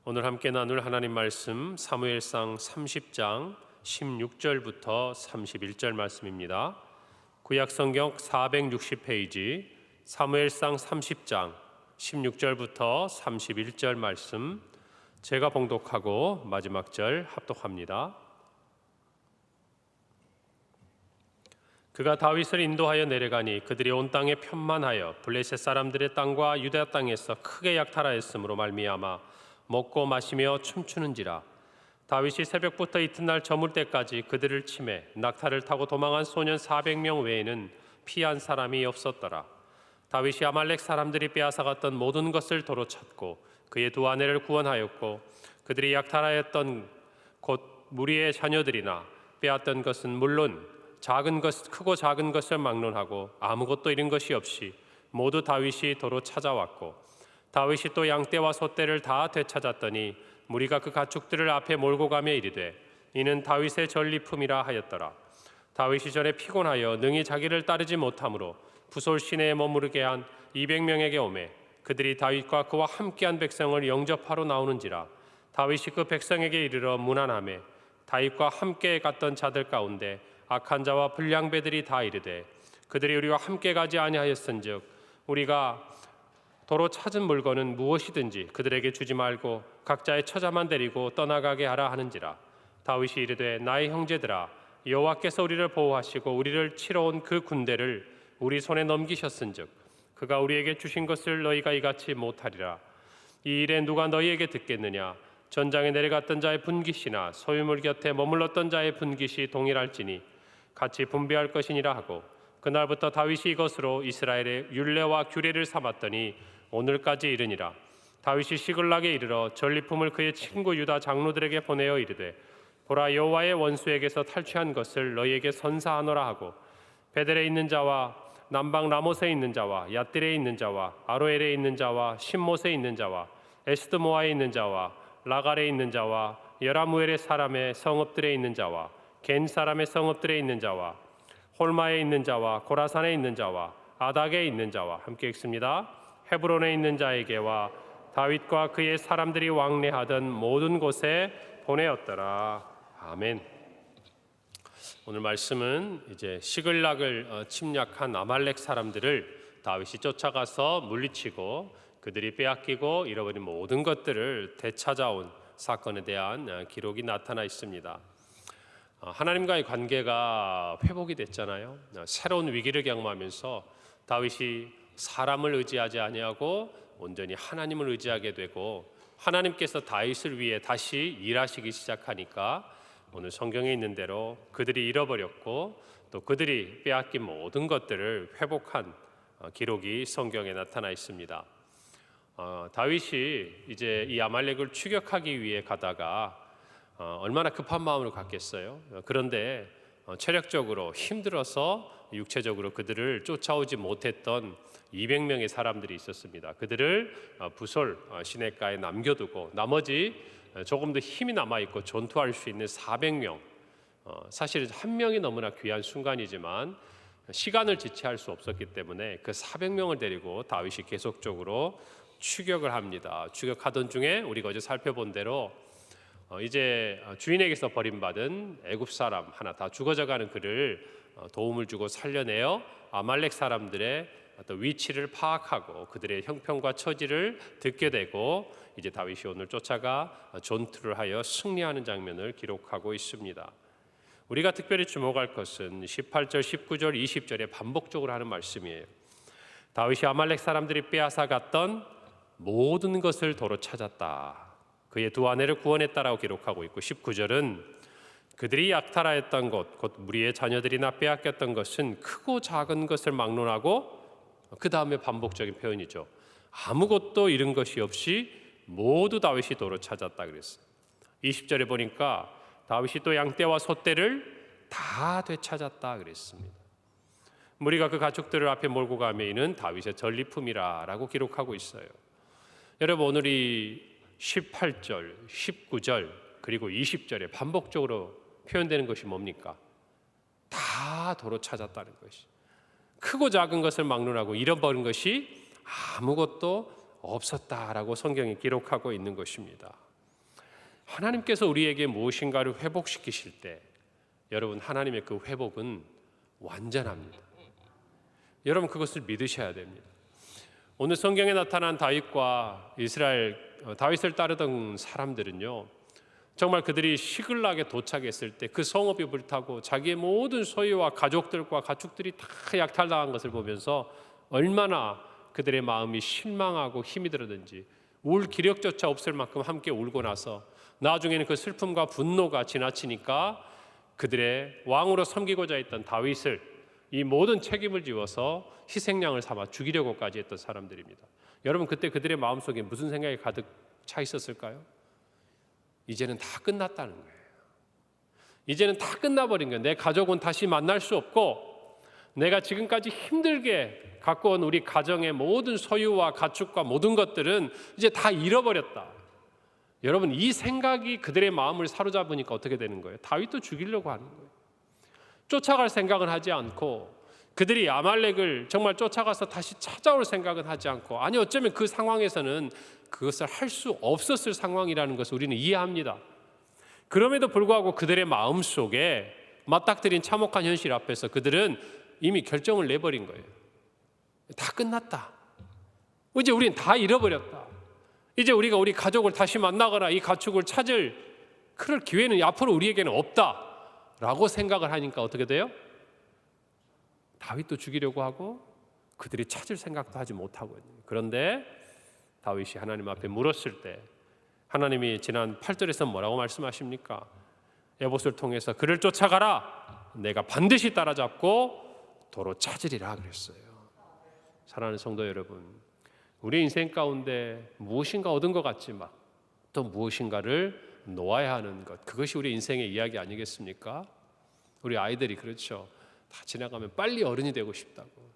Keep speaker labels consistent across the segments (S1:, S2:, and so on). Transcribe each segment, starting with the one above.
S1: 오늘 함께 나눌 하나님 말씀 사무엘상 30장 16절부터 31절 말씀입니다. 구약 성경 460페이지 사무엘상 30장 16절부터 31절 말씀, 제가 봉독하고 마지막 절 합독합니다. 그가 다윗을 인도하여 내려가니 그들이 온 땅에 편만하여 블레셋 사람들의 땅과 유다 땅에서 크게 약탈하였으므로 말미암아 먹고 마시며 춤추는지라. 다윗이 새벽부터 이튿날 저물 때까지 그들을 치매 낙타를 타고 도망한 소년 400명 외에는 피한 사람이 없었더라. 다윗이 아말렉 사람들이 빼앗아갔던 모든 것을 도로 찾고 그의 두 아내를 구원하였고, 그들이 약탈하였던 곧 무리의 자녀들이나 빼앗던 것은 물론 작은 것, 크고 작은 것을 막론하고 아무것도 잃은 것이 없이 모두 다윗이 도로 찾아왔고, 다윗이 또 양떼와 소떼를 다 되찾았더니 무리가 그 가축들을 앞에 몰고 가며 이르되 이는 다윗의 전리품이라 하였더라. 다윗이 전에 피곤하여 능히 자기를 따르지 못하므로 부솔 시내에 머무르게 한 200명에게 오매 그들이 다윗과 그와 함께한 백성을 영접하러 나오는지라. 다윗이 그 백성에게 이르러 문안하매 다윗과 함께 갔던 자들 가운데 악한 자와 불량배들이 다 이르되 그들이 우리와 함께 가지 아니하였은즉 우리가 도로 찾은 물건은 무엇이든지 그들에게 주지 말고 각자의 처자만 데리고 떠나가게 하라 하는지라. 다윗이 이르되 나의 형제들아, 여호와께서 우리를 보호하시고 우리를 치러 온 그 군대를 우리 손에 넘기셨은즉 그가 우리에게 주신 것을 너희가 이같이 못하리라. 이 일에 누가 너희에게 듣겠느냐? 전장에 내려갔던 자의 분깃이나 소유물 곁에 머물렀던 자의 분깃이 동일할지니 같이 분배할 것이니라 하고, 그날부터 다윗이 이것으로 이스라엘의 율례와 규례를 삼았더니 오늘까지 이르니라. 다윗이 시글락에 이르러 전리품을 그의 친구 유다 장로들에게 보내어 이르되 보라, 여호와의 원수에게서 탈취한 것을 너희에게 선사하노라 하고, 베델에 있는 자와 남방 라못에 있는 자와 얏딜에 있는 자와 아로엘에 있는 자와 신못에 있는 자와 에스드모아에 있는 자와 라갈에 있는 자와 여라무엘의 사람의 성읍들에 있는 자와 겐 사람의 성읍들에 있는 자와 홀마에 있는 자와 고라산에 있는 자와 아닥에 있는 자와 함께 읽습니다. 헤브론에 있는 자에게와 다윗과 그의 사람들이 왕래하던 모든 곳에 보내었더라. 아멘. 오늘 말씀은 이제 시글락을 침략한 아말렉 사람들을 다윗이 쫓아가서 물리치고 그들이 빼앗기고 잃어버린 모든 것들을 되찾아온 사건에 대한 기록이 나타나 있습니다. 하나님과의 관계가 회복이 됐잖아요. 새로운 위기를 경험하면서 다윗이 사람을 의지하지 아니하고 온전히 하나님을 의지하게 되고, 하나님께서 다윗을 위해 다시 일하시기 시작하니까 오늘 성경에 있는 대로 그들이 잃어버렸고 또 그들이 빼앗긴 모든 것들을 회복한 기록이 성경에 나타나 있습니다. 다윗이 이제 이 아말렉을 추격하기 위해 가다가 얼마나 급한 마음으로 갔겠어요. 그런데 체력적으로 힘들어서 육체적으로 그들을 쫓아오지 못했던 200명의 사람들이 있었습니다. 그들을 부솔 시내가에 남겨두고 나머지 조금 더 힘이 남아있고 전투할 수 있는 400명, 사실 한 명이 너무나 귀한 순간이지만 시간을 지체할 수 없었기 때문에 그 400명을 데리고 다윗이 계속적으로 추격을 합니다. 추격하던 중에 우리가 어제 살펴본 대로 이제 주인에게서 버림받은 애굽 사람 하나 다 죽어져가는 그를 도움을 주고 살려내어 아말렉 사람들의 어떤 위치를 파악하고 그들의 형편과 처지를 듣게 되고 이제 다윗이 오늘 쫓아가 전투를 하여 승리하는 장면을 기록하고 있습니다. 우리가 특별히 주목할 것은 18절, 19절, 20절에 반복적으로 하는 말씀이에요. 다윗이 아말렉 사람들이 빼앗아 갔던 모든 것을 도로 찾았다. 그의 두 아내를 구원했다라고 기록하고 있고, 19절은 그들이 약탈하였던 것, 곧 무리의 자녀들이나 빼앗겼던 것은 크고 작은 것을 막론하고, 그 다음에 반복적인 표현이죠. 아무것도 잃은 것이 없이 모두 다윗이 도로 찾았다 그랬어요. 20절에 보니까 다윗이 또 양떼와 소떼를 다 되찾았다 그랬습니다. 무리가 그 가축들을 앞에 몰고 가며 이는 다윗의 전리품이라고 기록하고 있어요. 여러분, 오늘 이 18절, 19절 그리고 20절에 반복적으로 표현되는 것이 뭡니까? 다 도로 찾았다는 것이. 크고 작은 것을 막론하고 잃어버린 것이 아무것도 없었다라고 성경이 기록하고 있는 것입니다. 하나님께서 우리에게 무엇인가를 회복시키실 때 여러분, 하나님의 그 회복은 완전합니다. 여러분, 그것을 믿으셔야 됩니다. 오늘 성경에 나타난 다윗과 다윗을 따르던 사람들은요, 정말 그들이 시글락에 도착했을 때 그 성읍이 불타고 자기의 모든 소유와 가족들과 가축들이 다 약탈당한 것을 보면서 얼마나 그들의 마음이 실망하고 힘이 들었는지, 울 기력조차 없을 만큼 함께 울고 나서 나중에는 그 슬픔과 분노가 지나치니까 그들의 왕으로 섬기고자 했던 다윗을 이 모든 책임을 지워서 희생양을 삼아 죽이려고까지 했던 사람들입니다. 여러분, 그때 그들의 마음속에 무슨 생각이 가득 차 있었을까요? 이제는 다 끝났다는 거예요. 이제는 다 끝나버린 거예요. 내 가족은 다시 만날 수 없고, 내가 지금까지 힘들게 갖고 온 우리 가정의 모든 소유와 가축과 모든 것들은 이제 다 잃어버렸다. 여러분, 이 생각이 그들의 마음을 사로잡으니까 어떻게 되는 거예요? 다윗도 죽이려고 하는 거예요. 쫓아갈 생각은 하지 않고, 그들이 아말렉을 정말 쫓아가서 다시 찾아올 생각은 하지 않고, 아니 어쩌면 그 상황에서는 그것을 할 수 없었을 상황이라는 것을 우리는 이해합니다. 그럼에도 불구하고 그들의 마음속에 맞닥뜨린 참혹한 현실 앞에서 그들은 이미 결정을 내버린 거예요. 다 끝났다. 이제 우리는 다 잃어버렸다. 이제 우리가 우리 가족을 다시 만나거나 이 가축을 찾을 그럴 기회는 앞으로 우리에게는 없다라고 생각을 하니까 어떻게 돼요? 다윗도 죽이려고 하고 그들이 찾을 생각도 하지 못하고 있는 거예요. 그런데 다윗이 하나님 앞에 물었을 때 하나님이 지난 8절에서 뭐라고 말씀하십니까? 에봇을 통해서 그를 쫓아가라. 내가 반드시 따라잡고 도로 찾으리라 그랬어요. 사랑하는 성도 여러분, 우리 인생 가운데 무엇인가 얻은 것 같지만 또 무엇인가를 놓아야 하는 것, 그것이 우리 인생의 이야기 아니겠습니까? 우리 아이들이 그렇죠. 다 지나가면 빨리 어른이 되고 싶다고.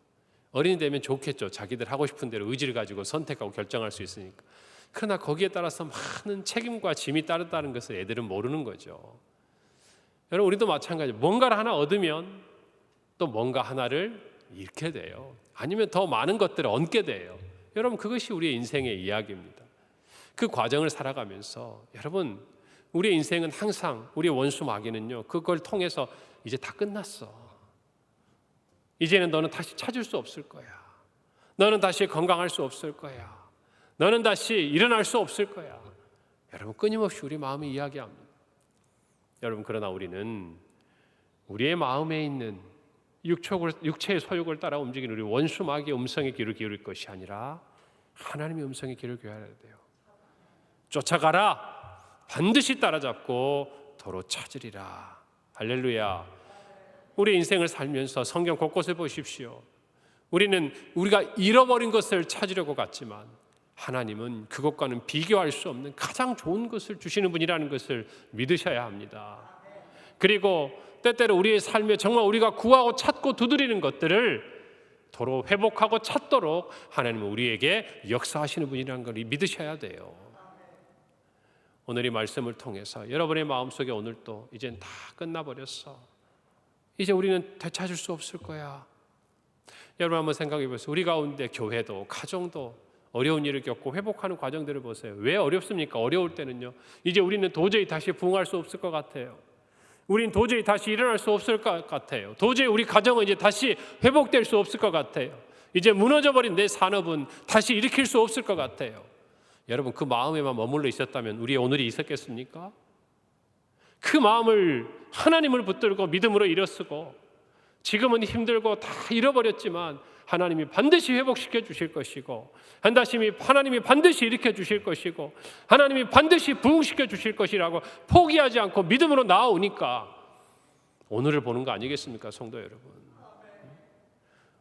S1: 어른이 되면 좋겠죠. 자기들 하고 싶은 대로 의지를 가지고 선택하고 결정할 수 있으니까. 그러나 거기에 따라서 많은 책임과 짐이 따른다는 것을 애들은 모르는 거죠. 여러분, 우리도 마찬가지예요. 뭔가를 하나 얻으면 또 뭔가 하나를 잃게 돼요. 아니면 더 많은 것들을 얻게 돼요. 여러분, 그것이 우리의 인생의 이야기입니다. 그 과정을 살아가면서 여러분, 우리의 인생은 항상 우리의 원수 마귀는요, 그걸 통해서 이제 다 끝났어. 이제는 너는 다시 찾을 수 없을 거야. 너는 다시 건강할 수 없을 거야. 너는 다시 일어날 수 없을 거야. 여러분, 끊임없이 우리 마음이 이야기합니다. 여러분, 그러나 우리는 우리의 마음에 있는 육체의 소욕을 따라 움직이는 우리 원수 마귀의 음성에 귀를 기울일 것이 아니라 하나님의 음성에 귀를 기울여야 돼요. 쫓아가라. 반드시 따라잡고 도로 찾으리라. 할렐루야. 우리 인생을 살면서 성경 곳곳을 보십시오. 우리는 우리가 잃어버린 것을 찾으려고 갔지만 하나님은 그것과는 비교할 수 없는 가장 좋은 것을 주시는 분이라는 것을 믿으셔야 합니다. 그리고 때때로 우리의 삶에 정말 우리가 구하고 찾고 두드리는 것들을 도로 회복하고 찾도록 하나님은 우리에게 역사하시는 분이라는 걸 믿으셔야 돼요. 오늘 이 말씀을 통해서 여러분의 마음속에 오늘 또 이젠 다 끝나버렸어. 이제 우리는 되찾을 수 없을 거야. 여러분 한번 생각해 보세요. 우리 가운데 교회도 가정도 어려운 일을 겪고 회복하는 과정들을 보세요. 왜 어렵습니까? 어려울 때는요, 이제 우리는 도저히 다시 부흥할 수 없을 것 같아요. 우리는 도저히 다시 일어날 수 없을 것 같아요. 도저히 우리 가정은 이제 다시 회복될 수 없을 것 같아요. 이제 무너져버린 내 산업은 다시 일으킬 수 없을 것 같아요. 여러분, 그 마음에만 머물러 있었다면 우리의 오늘이 있었겠습니까? 그 마음을 하나님을 붙들고 믿음으로 일어서고 지금은 힘들고 다 잃어버렸지만 하나님이 반드시 회복시켜 주실 것이고 하나님이 반드시 일으켜 주실 것이고 하나님이 반드시 부흥시켜 주실 것이라고 포기하지 않고 믿음으로 나아오니까 오늘을 보는 거 아니겠습니까, 성도 여러분?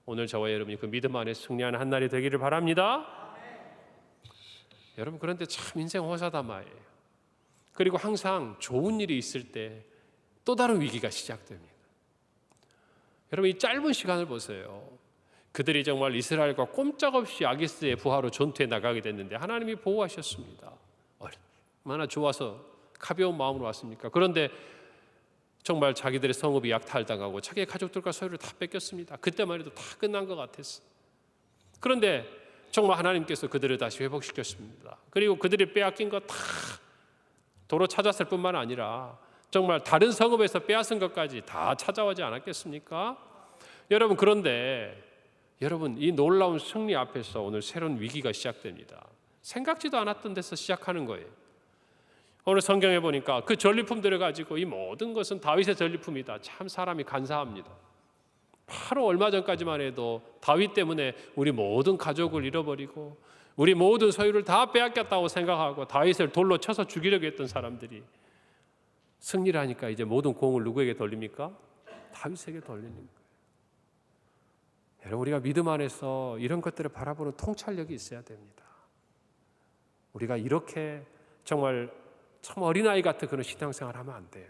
S1: 오늘 저와 여러분이 그 믿음 안에 승리하는 한 날이 되기를 바랍니다. 여러분, 그런데 참 인생 호사다마예요. 그리고 항상 좋은 일이 있을 때 또 다른 위기가 시작됩니다. 여러분, 이 짧은 시간을 보세요. 그들이 정말 이스라엘과 꼼짝없이 아기스의 부하로 전투에 나가게 됐는데 하나님이 보호하셨습니다. 얼마나 좋아서 가벼운 마음으로 왔습니까? 그런데 정말 자기들의 성읍이 약탈당하고 자기의 가족들과 소유를 다 뺏겼습니다. 그때만 해도 다 끝난 것 같았어. 그런데 정말 하나님께서 그들을 다시 회복시켰습니다. 그리고 그들이 빼앗긴 거 다 도로 찾았을 뿐만 아니라 정말 다른 성읍에서 빼앗은 것까지 다 찾아오지 않았겠습니까? 여러분, 그런데 여러분, 이 놀라운 승리 앞에서 오늘 새로운 위기가 시작됩니다. 생각지도 않았던 데서 시작하는 거예요. 오늘 성경에 보니까 그 전리품들을 가지고 이 모든 것은 다윗의 전리품이다. 참 사람이 간사합니다. 바로 얼마 전까지만 해도 다윗 때문에 우리 모든 가족을 잃어버리고 우리 모든 소유를 다 빼앗겼다고 생각하고 다윗을 돌로 쳐서 죽이려고 했던 사람들이 승리를 하니까 이제 모든 공을 누구에게 돌립니까? 다윗에게 돌리는 거예요. 여러분, 우리가 믿음 안에서 이런 것들을 바라보는 통찰력이 있어야 됩니다. 우리가 이렇게 정말 참 어린아이 같은 그런 신앙생활을 하면 안 돼요.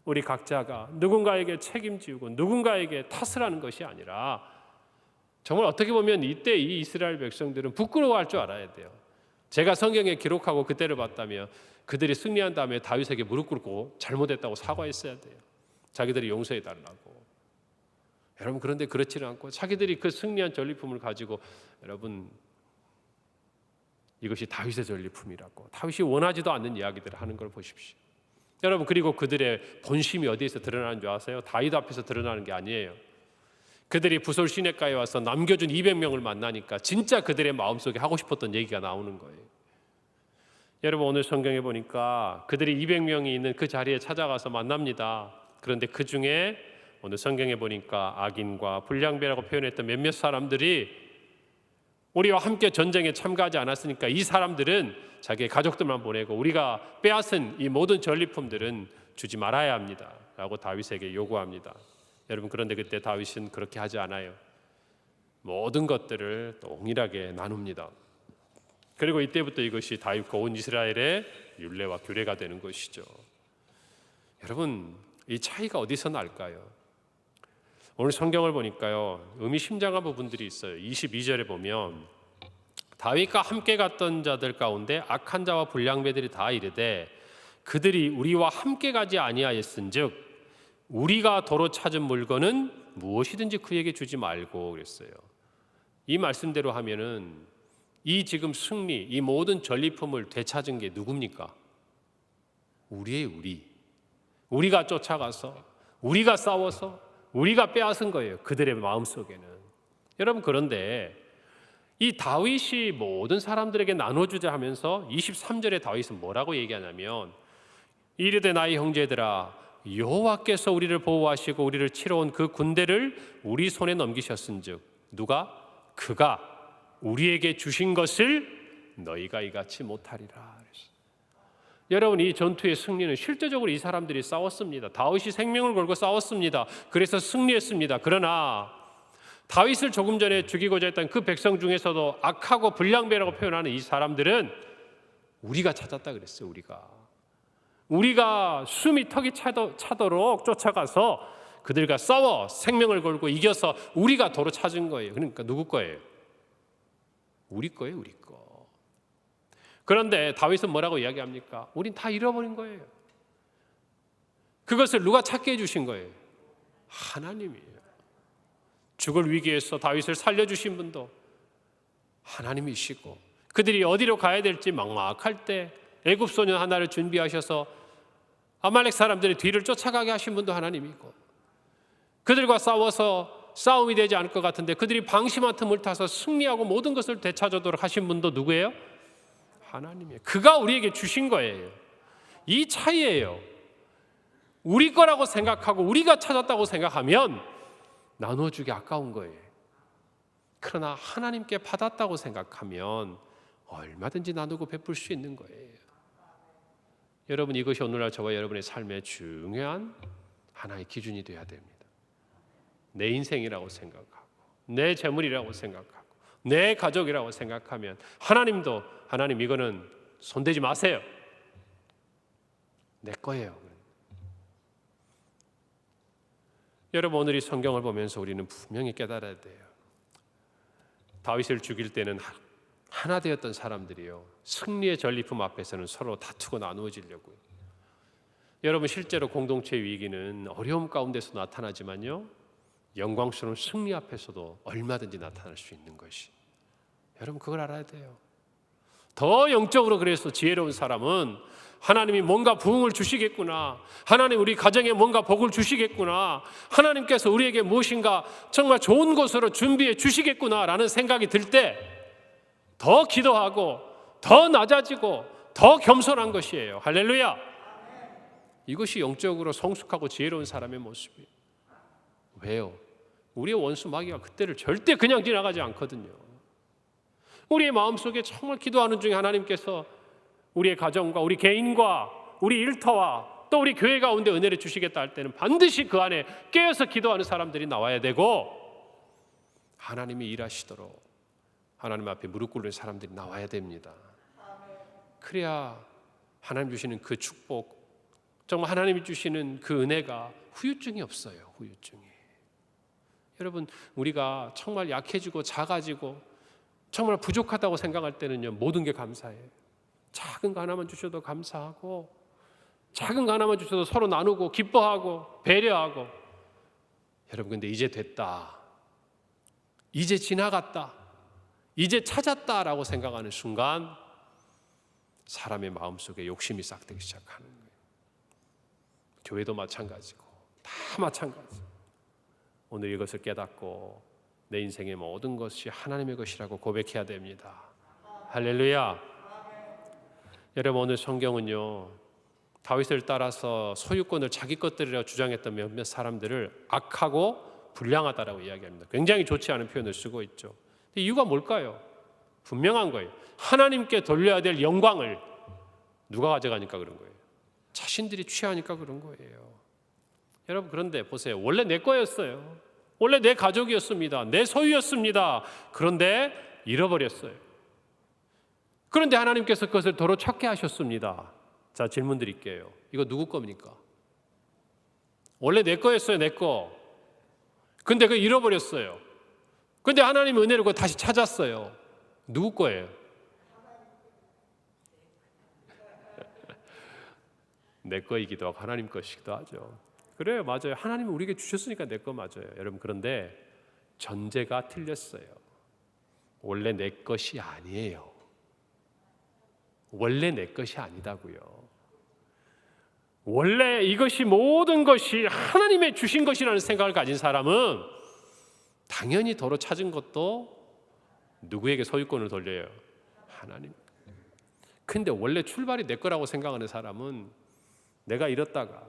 S1: 우리 각자가 누군가에게 책임지고 누군가에게 탓을 하는 것이 아니라 정말 어떻게 보면 이때 이 이스라엘 백성들은 부끄러워할 줄 알아야 돼요. 제가 성경에 기록하고 그때를 봤다면 그들이 승리한 다음에 다윗에게 무릎 꿇고 잘못했다고 사과했어야 돼요. 자기들이 용서해 달라고. 여러분, 그런데 그렇지는 않고 자기들이 그 승리한 전리품을 가지고 여러분, 이것이 다윗의 전리품이라고 다윗이 원하지도 않는 이야기들을 하는 걸 보십시오. 여러분, 그리고 그들의 본심이 어디에서 드러나는 줄 아세요? 다윗 앞에서 드러나는 게 아니에요. 그들이 부솔 시내가에 와서 남겨준 200명을 만나니까 진짜 그들의 마음속에 하고 싶었던 얘기가 나오는 거예요. 여러분, 오늘 성경에 보니까 그들이 200명이 있는 그 자리에 찾아가서 만납니다. 그런데 그 중에 오늘 성경에 보니까 악인과 불량배라고 표현했던 몇몇 사람들이 우리와 함께 전쟁에 참가하지 않았으니까 이 사람들은 자기의 가족들만 보내고 우리가 빼앗은 이 모든 전리품들은 주지 말아야 합니다 라고 다윗에게 요구합니다. 여러분, 그런데 그때 다윗은 그렇게 하지 않아요. 모든 것들을 동일하게 나눕니다. 그리고 이때부터 이것이 다윗과 온 이스라엘의 율례와 규례가 되는 것이죠. 여러분, 이 차이가 어디서 날까요? 오늘 성경을 보니까요, 의미심장한 부분들이 있어요. 22절에 보면 다윗과 함께 갔던 자들 가운데 악한 자와 불량배들이 다 이르되 그들이 우리와 함께 가지 아니하였은즉 우리가 도로 찾은 물건은 무엇이든지 그에게 주지 말고 그랬어요. 이 말씀대로 하면은 이 지금 승리, 이 모든 전리품을 되찾은 게 누굽니까? 우리의 우리가 쫓아가서 우리가 싸워서 우리가 빼앗은 거예요. 그들의 마음속에는. 여러분, 그런데 이 다윗이 모든 사람들에게 나눠주자 하면서 23절에 다윗은 뭐라고 얘기하냐면 이르되 나의 형제들아 여호와께서 우리를 보호하시고 우리를 치러 온 그 군대를 우리 손에 넘기셨은즉 누가? 그가 우리에게 주신 것을 너희가 이같이 못하리라. 여러분, 이 전투의 승리는 실제적으로 이 사람들이 싸웠습니다. 다윗이 생명을 걸고 싸웠습니다. 그래서 승리했습니다. 그러나 다윗을 조금 전에 죽이고자 했던 그 백성 중에서도 악하고 불량배라고 표현하는 이 사람들은 우리가 찾았다 그랬어요. 우리가 숨이 턱이 차도록 쫓아가서 그들과 싸워 생명을 걸고 이겨서 우리가 도로 찾은 거예요. 그러니까 누구 거예요? 우리 거예요, 우리 거. 그런데 다윗은 뭐라고 이야기합니까? 우린 다 잃어버린 거예요. 그것을 누가 찾게 해주신 거예요? 하나님이에요. 죽을 위기에서 다윗을 살려주신 분도 하나님이시고 그들이 어디로 가야 될지 막막할 때 애굽 소년 하나를 준비하셔서 아말렉 사람들의 뒤를 쫓아가게 하신 분도 하나님이고 그들과 싸워서 싸움이 되지 않을 것 같은데 그들이 방심한 틈을 타서 승리하고 모든 것을 되찾아도록 하신 분도 누구예요? 하나님이에요. 그가 우리에게 주신 거예요. 이 차이예요. 우리 거라고 생각하고 우리가 찾았다고 생각하면 나눠주기 아까운 거예요. 그러나 하나님께 받았다고 생각하면 얼마든지 나누고 베풀 수 있는 거예요. 여러분, 이것이 오늘날 저와 여러분의 삶의 중요한 하나의 기준이 되어야 됩니다. 내 인생이라고 생각하고 내 재물이라고 생각하고 내 가족이라고 생각하면 하나님도 하나님 이거는 손대지 마세요. 내 거예요. 여러분, 오늘 이 성경을 보면서 우리는 분명히 깨달아야 돼요. 다윗을 죽일 때는 하나 되었던 사람들이요, 승리의 전리품 앞에서는 서로 다투고 나누어지려고요. 여러분, 실제로 공동체의 위기는 어려움 가운데서 나타나지만요, 영광스러운 승리 앞에서도 얼마든지 나타날 수 있는 것이, 여러분 그걸 알아야 돼요. 더 영적으로 그래서 지혜로운 사람은 하나님이 뭔가 부흥을 주시겠구나, 하나님 우리 가정에 뭔가 복을 주시겠구나, 하나님께서 우리에게 무엇인가 정말 좋은 것으로 준비해 주시겠구나라는 생각이 들 때 더 기도하고 더 낮아지고 더 겸손한 것이에요. 할렐루야. 이것이 영적으로 성숙하고 지혜로운 사람의 모습이에요. 왜요? 우리의 원수 마귀가 그때를 절대 그냥 지나가지 않거든요. 우리의 마음속에 정말 기도하는 중에 하나님께서 우리의 가정과 우리 개인과 우리 일터와 또 우리 교회 가운데 은혜를 주시겠다 할 때는 반드시 그 안에 깨어서 기도하는 사람들이 나와야 되고, 하나님이 일하시도록 하나님 앞에 무릎 꿇는 사람들이 나와야 됩니다. 그래야 하나님 주시는 그 축복, 정말 하나님이 주시는 그 은혜가 후유증이 없어요. 후유증이. 여러분, 우리가 정말 약해지고 작아지고 정말 부족하다고 생각할 때는요, 모든 게 감사해요. 작은 거 하나만 주셔도 감사하고, 작은 거 하나만 주셔도 서로 나누고 기뻐하고 배려하고. 여러분, 근데 이제 됐다, 이제 지나갔다, 이제 찾았다라고 생각하는 순간 사람의 마음속에 욕심이 싹트기 시작하는 거예요. 교회도 마찬가지고 다 마찬가지. 오늘 이것을 깨닫고 내 인생의 모든 것이 하나님의 것이라고 고백해야 됩니다. 할렐루야. 여러분, 오늘 성경은요, 다윗을 따라서 소유권을 자기 것들이라고 주장했던 몇몇 사람들을 악하고 불량하다라고 이야기합니다. 굉장히 좋지 않은 표현을 쓰고 있죠. 이유가 뭘까요? 분명한 거예요. 하나님께 돌려야 될 영광을 누가 가져가니까 그런 거예요. 자신들이 취하니까 그런 거예요. 여러분, 그런데 보세요. 원래 내 거였어요. 원래 내 가족이었습니다. 내 소유였습니다. 그런데 잃어버렸어요. 그런데 하나님께서 그것을 도로 찾게 하셨습니다. 자, 질문 드릴게요. 이거 누구 겁니까? 원래 내 거였어요. 내 거. 근데 그거 잃어버렸어요. 근데 하나님 은혜로 그거 다시 찾았어요. 누구 거예요? 내 거이기도 하고 하나님 것이기도 하죠. 그래요, 맞아요. 하나님이 우리에게 주셨으니까 내 거 맞아요. 여러분, 그런데 전제가 틀렸어요. 원래 내 것이 아니에요. 원래 내 것이 아니다고요. 원래 이것이 모든 것이 하나님의 주신 것이라는 생각을 가진 사람은 당연히 도로 찾은 것도 누구에게 소유권을 돌려요? 하나님. 근데 원래 출발이 내 거라고 생각하는 사람은 내가 잃었다가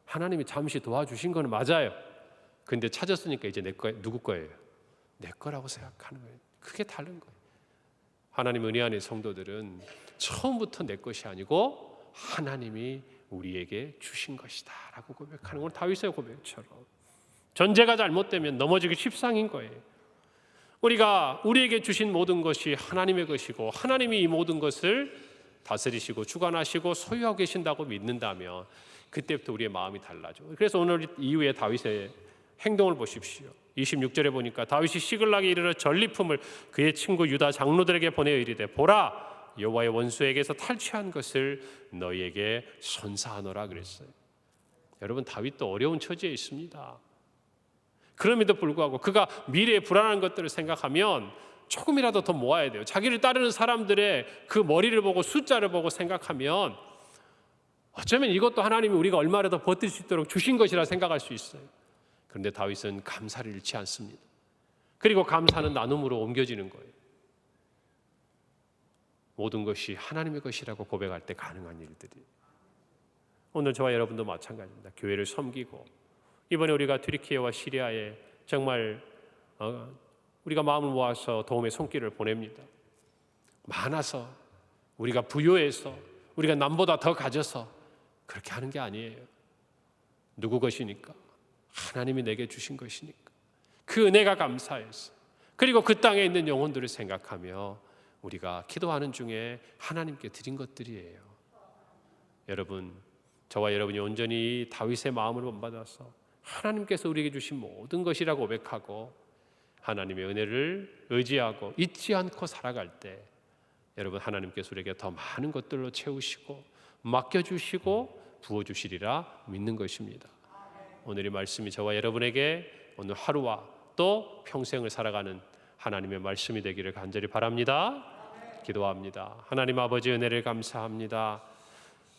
S1: 하나님이 잠시 도와주신 건 맞아요. 근데 찾았으니까 이제 내 거, 누구 거예요? 내 거라고 생각하는 거예요. 그게 다른 거예요. 하나님 은혜 안의 성도들은 처음부터 내 것이 아니고 하나님이 우리에게 주신 것이다 라고 고백하는 건 다윗의 고백처럼 전제가 잘못되면 넘어지기 십상인 거예요. 우리가 우리에게 주신 모든 것이 하나님의 것이고 하나님이 이 모든 것을 다스리시고 주관하시고 소유하고 계신다고 믿는다면 그때부터 우리의 마음이 달라져. 그래서 오늘 이후에 다윗의 행동을 보십시오. 26절에 보니까 다윗이 시글락에 이르러 전리품을 그의 친구 유다 장로들에게 보내어 이르되 보라, 여호와의 원수에게서 탈취한 것을 너희에게 선사하노라 그랬어요. 여러분, 다윗도 어려운 처지에 있습니다. 그럼에도 불구하고 그가 미래의 불안한 것들을 생각하면 조금이라도 더 모아야 돼요. 자기를 따르는 사람들의 그 머리를 보고 숫자를 보고 생각하면 어쩌면 이것도 하나님이 우리가 얼마라도 버틸 수 있도록 주신 것이라 생각할 수 있어요. 그런데 다윗은 감사를 잃지 않습니다. 그리고 감사는 나눔으로 옮겨지는 거예요. 모든 것이 하나님의 것이라고 고백할 때 가능한 일들이. 오늘 저와 여러분도 마찬가지입니다. 교회를 섬기고 이번에 우리가 튀르키예와 시리아에 정말 우리가 마음을 모아서 도움의 손길을 보냅니다. 많아서 우리가 부유해서 우리가 남보다 더 가져서 그렇게 하는 게 아니에요. 누구 것이니까? 하나님이 내게 주신 것이니까 그 은혜가 감사해서, 그리고 그 땅에 있는 영혼들을 생각하며 우리가 기도하는 중에 하나님께 드린 것들이에요. 여러분, 저와 여러분이 온전히 다윗의 마음을 본받아서 하나님께서 우리에게 주신 모든 것이라고 고백하고 하나님의 은혜를 의지하고 잊지 않고 살아갈 때 여러분, 하나님께서 우리에게 더 많은 것들로 채우시고 맡겨주시고 부어주시리라 믿는 것입니다. 오늘 이 말씀이 저와 여러분에게 오늘 하루와 또 평생을 살아가는 하나님의 말씀이 되기를 간절히 바랍니다. 기도합니다. 하나님 아버지 은혜를 감사합니다.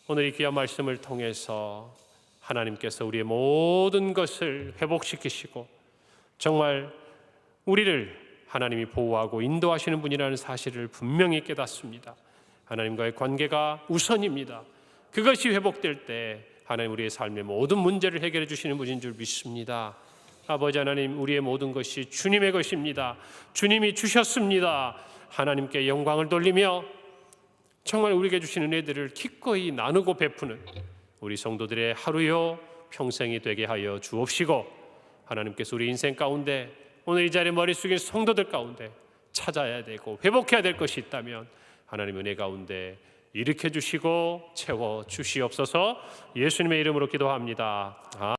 S1: 오늘 이 귀한 말씀을 통해서 하나님께서 우리의 모든 것을 회복시키시고 정말 우리를 하나님이 보호하고 인도하시는 분이라는 사실을 분명히 깨닫습니다. 하나님과의 관계가 우선입니다. 그것이 회복될 때 하나님 우리의 삶의 모든 문제를 해결해 주시는 분인 줄 믿습니다. 아버지 하나님, 우리의 모든 것이 주님의 것입니다. 주님이 주셨습니다. 하나님께 영광을 돌리며 정말 우리에게 주신 은혜들을 기꺼이 나누고 베푸는 우리 성도들의 하루요 평생이 되게 하여 주옵시고, 하나님께서 우리 인생 가운데 오늘 이 자리에 머리 숙인 성도들 가운데 찾아야 되고 회복해야 될 것이 있다면 하나님 은혜 가운데 일으켜 주시고 채워 주시옵소서. 예수님의 이름으로 기도합니다.